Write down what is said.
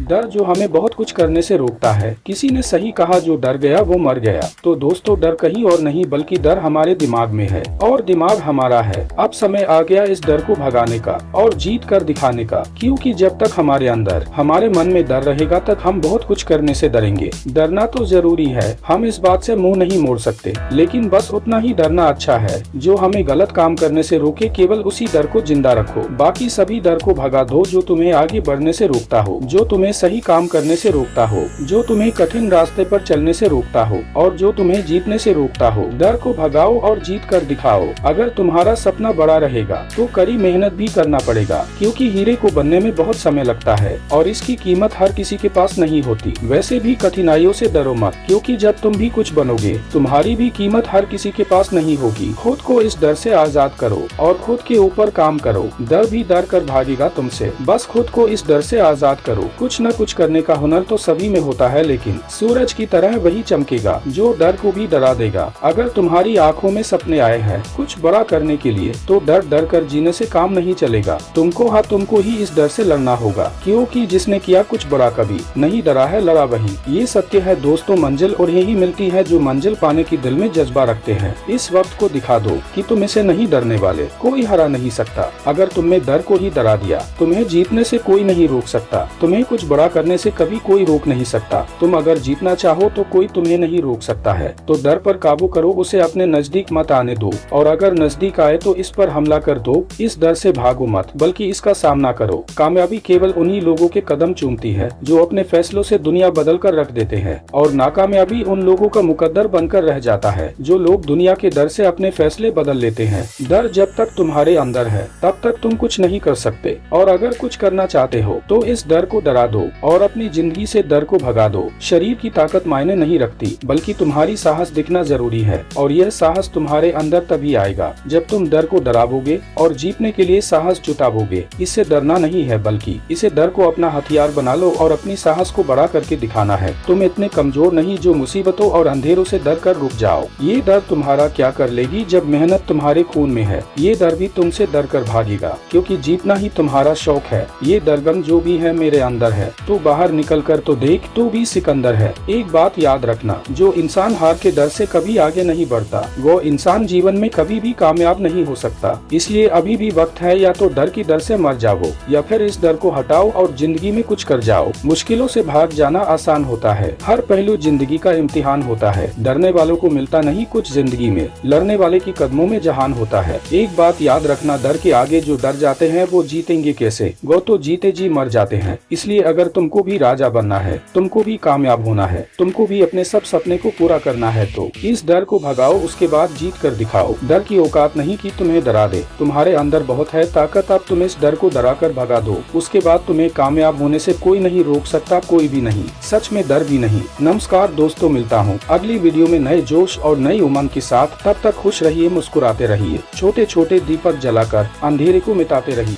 डर जो हमें बहुत कुछ करने से रोकता है। किसी ने सही कहा, जो डर गया वो मर गया। तो दोस्तों, डर कहीं और नहीं बल्कि डर हमारे दिमाग में है और दिमाग हमारा है। अब समय आ गया इस डर को भगाने का और जीत कर दिखाने का, क्योंकि जब तक हमारे अंदर, हमारे मन में डर रहेगा तक हम बहुत कुछ करने से डरेंगे। डरना तो जरूरी है, हम इस बात से मुंह नहीं मोड़ सकते, लेकिन बस उतना ही डरना अच्छा है जो हमें गलत काम करने से रोके। केवल उसी डर को जिंदा रखो, बाकी सभी डर को भगा दो जो तुम्हें आगे बढ़ने से रोकता हो, जो तुम्हें सही काम करने से रोकता हो, जो तुम्हें कठिन रास्ते पर चलने से रोकता हो और जो तुम्हें जीतने से रोकता हो। डर को भगाओ और जीत कर दिखाओ। अगर तुम्हारा सपना बड़ा रहेगा तो कड़ी मेहनत भी करना पड़ेगा, क्योंकि हीरे को बनने में बहुत समय लगता है और इसकी कीमत हर किसी के पास नहीं होती। वैसे भी कठिनाइयों से डरो मत, क्योंकि जब तुम भी कुछ बनोगे तुम्हारी भी कीमत हर किसी के पास नहीं होगी। खुद को इस डर से आजाद करो और खुद के ऊपर काम करो। डर भी डर कर भागेगा तुमसे। बस खुद को इस डर से आजाद करो। कुछ न कुछ करने का हुनर तो सभी में होता है, लेकिन सूरज की तरह वही चमकेगा जो डर को भी डरा देगा। अगर तुम्हारी आंखों में सपने आए हैं कुछ बड़ा करने के लिए, तो डर डर कर जीने से काम नहीं चलेगा। तुमको ही इस डर से लड़ना होगा, क्योंकि जिसने किया कुछ बड़ा कभी नहीं डरा है, लड़ा वही। ये सत्य है दोस्तों। मंजिल और यही मिलती है जो मंजिल पाने की दिल में जज्बा रखते हैं। इस वक्त को दिखा दो कि तुम इसे नहीं डरने वाले। कोई हरा नहीं सकता। अगर तुमने डर को ही डरा दिया, तुम्हें जीतने से कोई नहीं रोक सकता। तुम्हें कुछ बड़ा करने से कभी कोई रोक नहीं सकता। तुम अगर जीतना चाहो तो कोई तुम्हें नहीं रोक सकता है। तो डर पर काबू करो, उसे अपने नजदीक मत आने दो, और अगर नजदीक आए तो इस पर हमला कर दो। इस डर से भागो मत, बल्कि इसका सामना करो। कामयाबी केवल उन्हीं लोगों के कदम चूमती है जो अपने फैसलों से दुनिया बदल कर रख देते हैं, और नाकामयाबी उन लोगों का मुकद्दर बनकर रह जाता है जो लोग दुनिया के डर से अपने फैसले बदल लेते हैं। डर जब तक तुम्हारे अंदर है तब तक तुम कुछ नहीं कर सकते, और अगर कुछ करना चाहते हो तो इस डर को डरा दो और अपनी जिंदगी से डर को भगा दो। शरीर की ताकत मायने नहीं रखती, बल्कि तुम्हारी साहस दिखना जरूरी है, और यह साहस तुम्हारे अंदर तभी आएगा जब तुम डर को डरावोगे और जीतने के लिए साहस जुटावोगे। इससे डरना नहीं है, बल्कि इसे डर को अपना हथियार बना लो और अपनी साहस को बड़ा करके दिखाना है। तुम इतने कमजोर नहीं जो मुसीबतों और अंधेरों से डर कर रुक जाओ। ये डर तुम्हारा क्या कर लेगी जब मेहनत तुम्हारे खून में है। ये डर भी तुमसे डर कर भागेगा, क्योंकि जीतना ही तुम्हारा शौक है। ये डरगम जो भी है मेरे अंदर है, तू बाहर निकल कर तो देख, तू भी सिकंदर है। एक बात याद रखना, जो इंसान हार के डर से कभी आगे नहीं बढ़ता, वो इंसान जीवन में कभी भी कामयाब नहीं हो सकता। इसलिए अभी भी वक्त है, या तो डर की डर से मर जाओ या फिर इस डर को हटाओ और जिंदगी में कुछ कर जाओ। मुश्किलों से भाग जाना आसान होता है, हर पहलू जिंदगी का इम्तिहान होता है। डरने वालों को मिलता नहीं कुछ जिंदगी में, लड़ने वाले की कदमों में जहान होता है। एक बात याद रखना, डर के आगे जो डर जाते हैं वो जीतेंगे कैसे, वो तो जीते जी मर जाते हैं। इसलिए अगर तुमको भी राजा बनना है, तुमको भी कामयाब होना है, तुमको भी अपने सब सपने को पूरा करना है, तो इस डर को भगाओ, उसके बाद जीत कर दिखाओ। डर की औकात नहीं कि तुम्हें डरा दे, तुम्हारे अंदर बहुत है ताकत। अब तुम इस डर को डरा कर भगा दो, उसके बाद तुम्हें कामयाब होने से कोई नहीं रोक सकता, कोई भी नहीं, सच में डर भी नहीं। नमस्कार दोस्तों, मिलता हूँ अगली वीडियो में नए जोश और नई उमंग के साथ। तब तक खुश रहिए, मुस्कुराते रहिए, छोटे छोटे दीपक जलाकर अंधेरे को मिटाते रहिए।